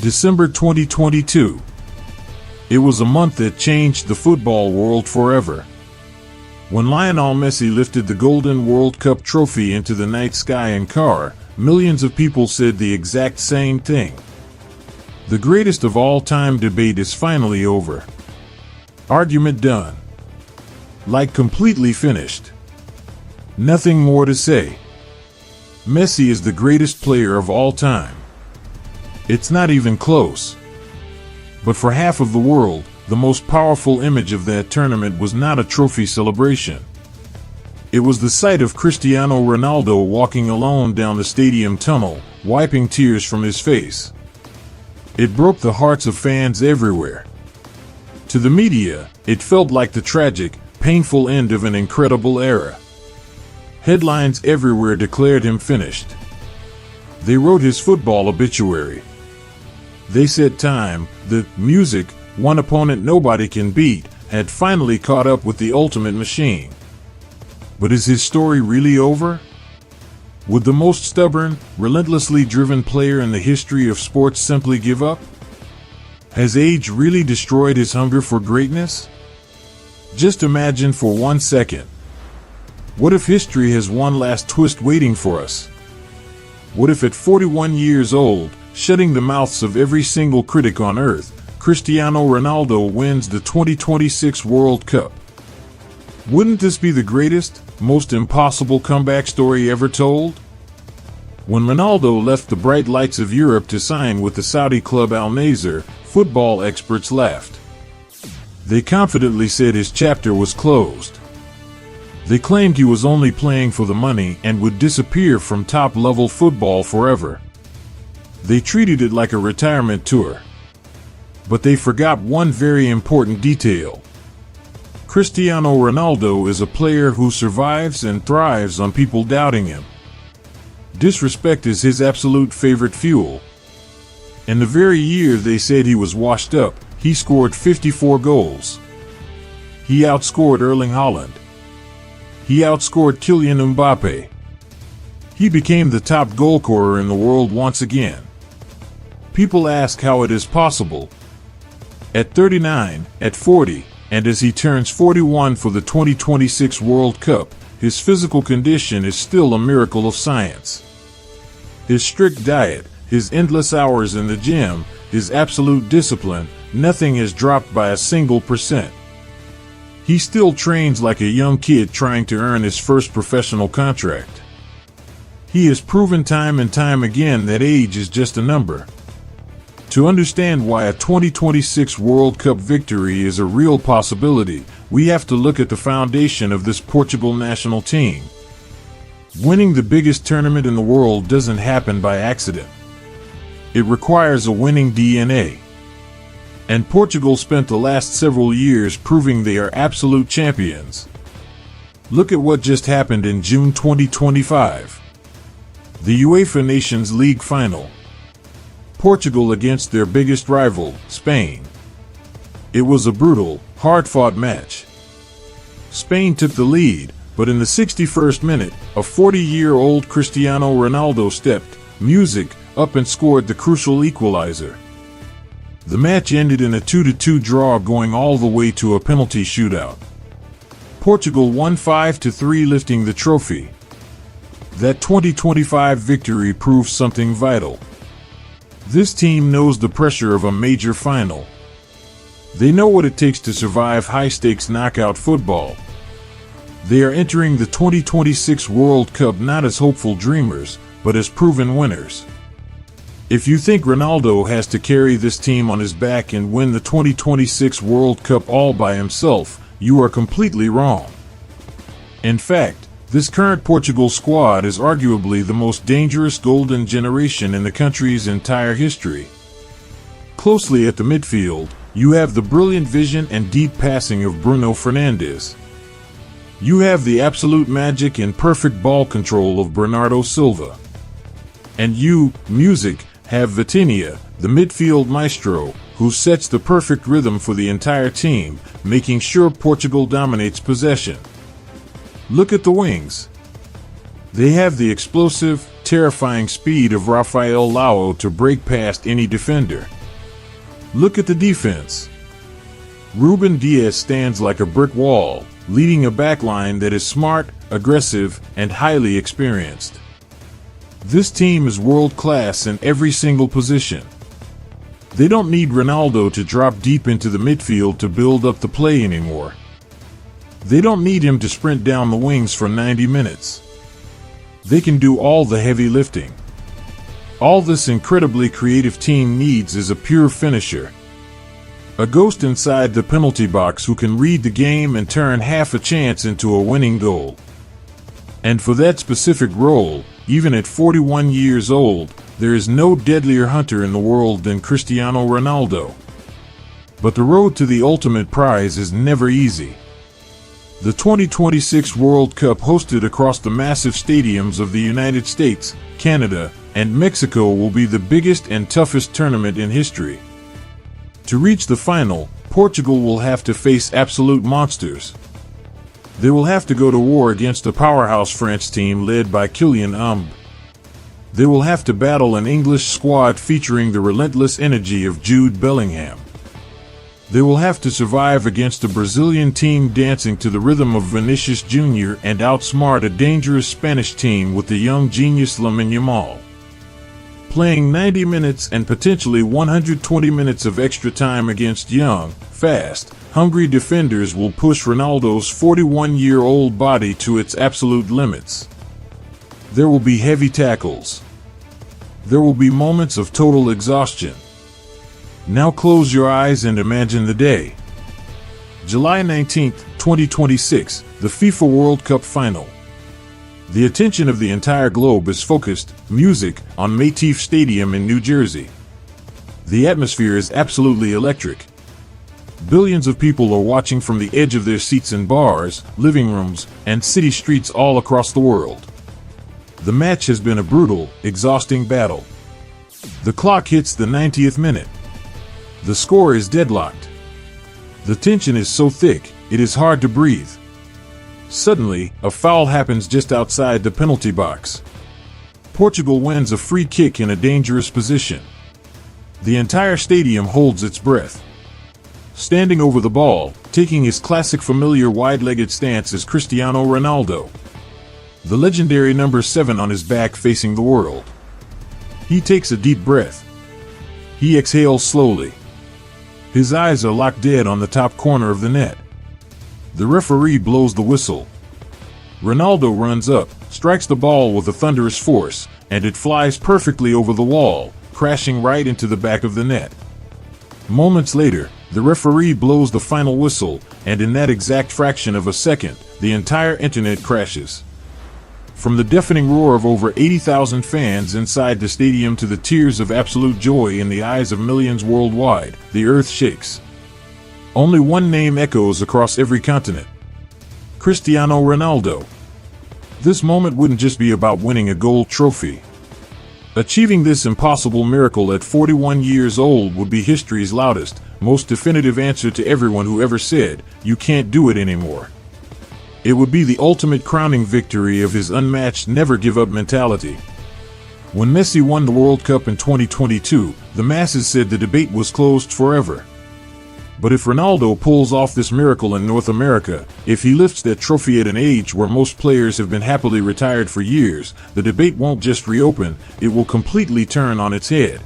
December 2022. It was a month that changed the football world forever. When Lionel Messi lifted the Golden World Cup trophy into the night sky in car, millions of people said the exact same thing. The greatest of all time debate is finally over. Argument done. Like completely finished. Nothing more to say. Messi is the greatest player of all time. It's not even close. But for half of the world, the most powerful image of that tournament was not a trophy celebration. It was the sight of Cristiano Ronaldo walking alone down the stadium tunnel, wiping tears from his face. It broke the hearts of fans everywhere. To the media, it felt like the tragic, painful end of an incredible era. Headlines everywhere declared him finished. They wrote his football obituary. They said time, the music, one opponent nobody can beat, had finally caught up with the ultimate machine. But is his story really over? Would the most stubborn, relentlessly driven player in the history of sports simply give up? Has age really destroyed his hunger for greatness? Just imagine for 1 second. What if history has one last twist waiting for us? What if at 41 years old, shutting the mouths of every single critic on earth, Cristiano Ronaldo wins the 2026 World Cup? Wouldn't this be the greatest, most impossible comeback story ever told? When Ronaldo left the bright lights of Europe to sign with the Saudi club Al Nassr, football experts laughed. They confidently said his chapter was closed. They claimed he was only playing for the money and would disappear from top-level football forever. They treated it like a retirement tour. But they forgot one very important detail. Cristiano Ronaldo is a player who survives and thrives on people doubting him. Disrespect is his absolute favorite fuel. In the very year they said he was washed up, he scored 54 goals. He outscored Erling Haaland. He outscored Kylian Mbappe. He became the top goalscorer in the world once again. People ask how it is possible. At 39, at 40, and as he turns 41 for the 2026 World Cup, his physical condition is still a miracle of science. His strict diet, his endless hours in the gym, his absolute discipline, nothing has dropped by a single %. He still trains like a young kid trying to earn his first professional contract. He has proven time and time again that age is just a number. To understand why a 2026 World Cup victory is a real possibility, we have to look at the foundation of this Portugal national team. Winning the biggest tournament in the world doesn't happen by accident. It requires a winning DNA. And Portugal spent the last several years proving they are absolute champions. Look at what just happened in June 2025. The UEFA Nations League final. Portugal against their biggest rival, Spain. It was a brutal, hard-fought match. Spain took the lead, but in the 61st minute, a 40-year-old Cristiano Ronaldo stepped, music, up and scored the crucial equalizer. The match ended in a 2-2 draw going all the way to a penalty shootout. Portugal won 5-3, lifting the trophy. That 2025 victory proves something vital. This team knows the pressure of a major final. They know what it takes to survive high-stakes knockout football. They are entering the 2026 World Cup not as hopeful dreamers, but as proven winners. If you think Ronaldo has to carry this team on his back and win the 2026 World Cup all by himself, you are completely wrong. In fact, this current Portugal squad is arguably the most dangerous golden generation in the country's entire history. Closely at the midfield, you have the brilliant vision and deep passing of Bruno Fernandes. You have the absolute magic and perfect ball control of Bernardo Silva. And you, music, have Vitinha, the midfield maestro, who sets the perfect rhythm for the entire team, making sure Portugal dominates possession. Look at the wings. They have the explosive, terrifying speed of Rafael Leao to break past any defender. Look at the defense. Ruben Dias stands like a brick wall, leading a backline that is smart, aggressive, and highly experienced. This team is world-class in every single position. They don't need Ronaldo to drop deep into the midfield to build up the play anymore. They don't need him to sprint down the wings for 90 minutes. They can do all the heavy lifting. All this incredibly creative team needs is a pure finisher. A ghost inside the penalty box who can read the game and turn half a chance into a winning goal. And for that specific role, even at 41 years old, there is no deadlier hunter in the world than Cristiano Ronaldo. But the road to the ultimate prize is never easy. The 2026 World Cup, hosted across the massive stadiums of the United States, Canada, and Mexico, will be the biggest and toughest tournament in history. To reach the final, Portugal will have to face absolute monsters. They will have to go to war against a powerhouse French team led by Kylian Mbappé. They will have to battle an English squad featuring the relentless energy of Jude Bellingham. They will have to survive against a Brazilian team dancing to the rhythm of Vinicius Jr. and outsmart a dangerous Spanish team with the young genius Lamine Yamal. Playing 90 minutes and potentially 120 minutes of extra time against young, fast, hungry defenders will push Ronaldo's 41-year-old body to its absolute limits. There will be heavy tackles. There will be moments of total exhaustion. Now close your eyes and imagine the day. July 19, 2026, the FIFA World Cup final. The attention of the entire globe is focused, music, on Matif Stadium in New Jersey. The atmosphere is absolutely electric. Billions of people are watching from the edge of their seats in bars, living rooms, and city streets all across the world. The match has been a brutal, exhausting battle. The clock hits the 90th minute. The score is deadlocked. The tension is so thick, it is hard to breathe. Suddenly, a foul happens just outside the penalty box. Portugal wins a free kick in a dangerous position. The entire stadium holds its breath. Standing over the ball, taking his classic familiar wide-legged stance, is Cristiano Ronaldo. The legendary number 7 on his back facing the world. He takes a deep breath. He exhales slowly. His eyes are locked dead on the top corner of the net. The referee blows the whistle. Ronaldo runs up, strikes the ball with a thunderous force, and it flies perfectly over the wall, crashing right into the back of the net. Moments later, the referee blows the final whistle, and in that exact fraction of a second, the entire internet crashes. From the deafening roar of over 80,000 fans inside the stadium to the tears of absolute joy in the eyes of millions worldwide, the earth shakes. Only one name echoes across every continent: Cristiano Ronaldo. This moment wouldn't just be about winning a gold trophy. Achieving this impossible miracle at 41 years old would be history's loudest, most definitive answer to everyone who ever said, "You can't do it anymore." It would be the ultimate crowning victory of his unmatched never-give-up mentality. When Messi won the World Cup in 2022, the masses said the debate was closed forever. But if Ronaldo pulls off this miracle in North America, if he lifts that trophy at an age where most players have been happily retired for years, the debate won't just reopen, it will completely turn on its head.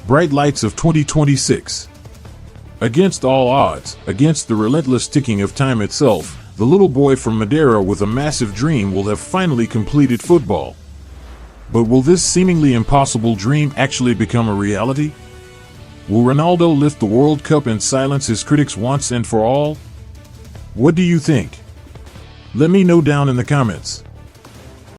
Bright lights of 2026. Against all odds, against the relentless ticking of time itself, the little boy from Madeira with a massive dream will have finally completed football. But will this seemingly impossible dream actually become a reality? Will Ronaldo lift the World Cup and silence his critics once and for all? What do you think? Let me know down in the comments.